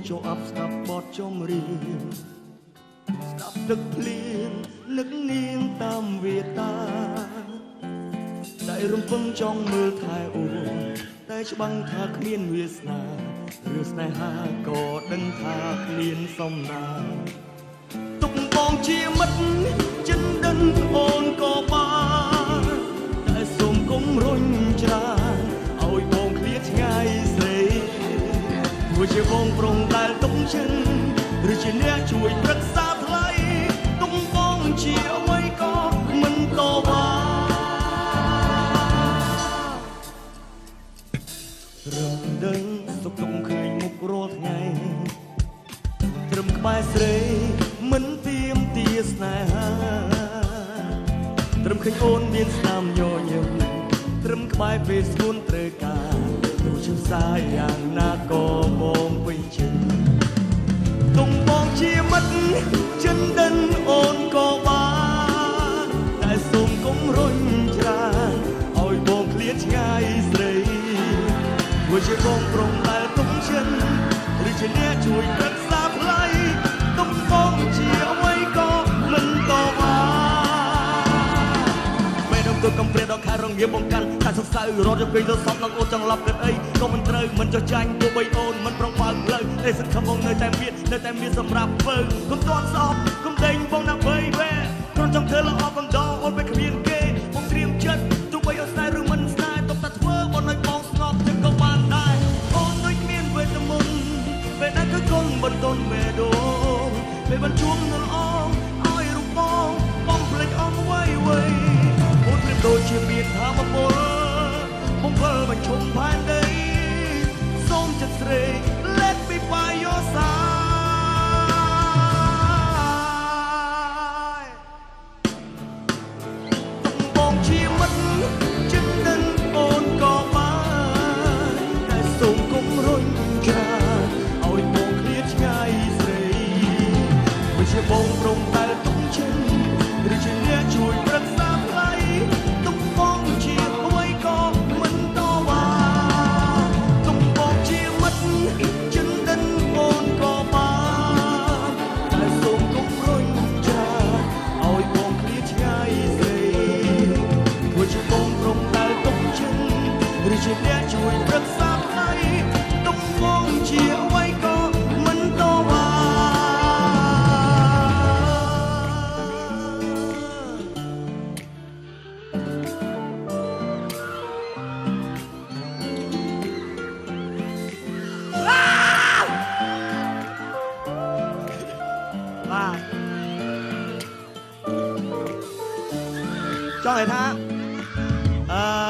ចូលអាប់ស្ដាប់បទចម្រៀងស្ដាប់ទឹកភ្លៀងនឹកនាងតាមវាតាតែរំពឹងចង់មើលថែអូនតែច្បាំងថាគ្មានវាសនាឬស្នេហាក៏ដឹងថាគ្មានសំណាទុកបងជាមិត្តចិនដិនអូនក៏បានតែសូមកុំរុញច្រានឲ្យបងឃ្លាតឆ្ងាយស្រីទោះជាបងប្រុងដែលទុកចិនឬជាអ្នកជួយប្រឹក្សាថ្លៃទុកបងជាអ្វីក៏មិនតវ៉ារំដឹងសុខទុក្ខឃើញមុខរាល់ថ្ងៃត្រឹមក្បែរស្រីមិនទៀមទាស្នេហាត្រឹមឃើញអូនមានស្នាមញញឹមត្រឹមក្បែរពេលស្គួនត្រូវការទោះជាផ្សាយយ៉ាងណាក៏មកពេញចិត្តទុំបងជាមិត្តចិនដិនអូនក៏បានតែសូមកុំរុញច្រានឲ្យបងឃ្លាតឆ្ងាយស្រីទោះជាបងប្រុងដែលទុំចិនឬជាអ្នកជួយប្រឹក្សាថ្លៃទុំបងជាអ្វីក៏មិនតវ៉ាពេលដល់ទៅកំព្រាដល់ខែរងាបងកាន់តែសង្ស័យរត់ទៅទៅសពនឹងអូនចង់ឡប់ទៅអីក៏មិនត្រូវមិនចោះចាញ់ទោះបីអូនមិនប្រងបើកផ្លូវតែសង្ឃឹមបងនៅតែមានសម្រាប់ពើកុំតន់ស្អប់កុំដេញបងណាបីវ៉ែគ្រាន់ចង់ធ្វើល្អកំដងអូនពេលគ្មានគេបងត្រៀមចិត្តទោះបីអូនស្នេហ៍ឬមិនស្នេហ៍ទុកតែធ្វើបងឲ្យបងស្ងប់ចិត្តក៏បានដែរអូនដូចមានវេទមន្តពេលដែលគឺគុំបន្ទន់បេះដូងពេលបានជួបនឹងអងឲ្យរូបបងភ្លេចអស់អ្វីអូនប្រៀបដូចជាមានធម៌ពលបំពេញបញ្ឈប់ផែនដីសូមចិត្តស្រី Let me by your side បងជាមិត្តចិនដិនអូនក៏បានតែសូមកុំរុញច្រានឲ្យបងឃ្លាតឆ្ងាយស្រីមិនជាបងប្រុងតែទុំចិនឬជាអ្នកជួយប្រឹក្សាថ្លៃទុំបងជាអ្វីក៏មិនតវ៉ាទុំបងជាមិត្តចិនដិនអូនក៏បានតែសូមកុំរុញច្រានឲ្យបងឃ្លាតឆ្ងាយស្រីព្រោះជាបងប្រុងតែទុំចិនឬជាអ្នកជួយប្រឹក្សាថ្លៃទុំបងជាអ្វីក៏មិនតវ៉ាចង់ឲ្យថា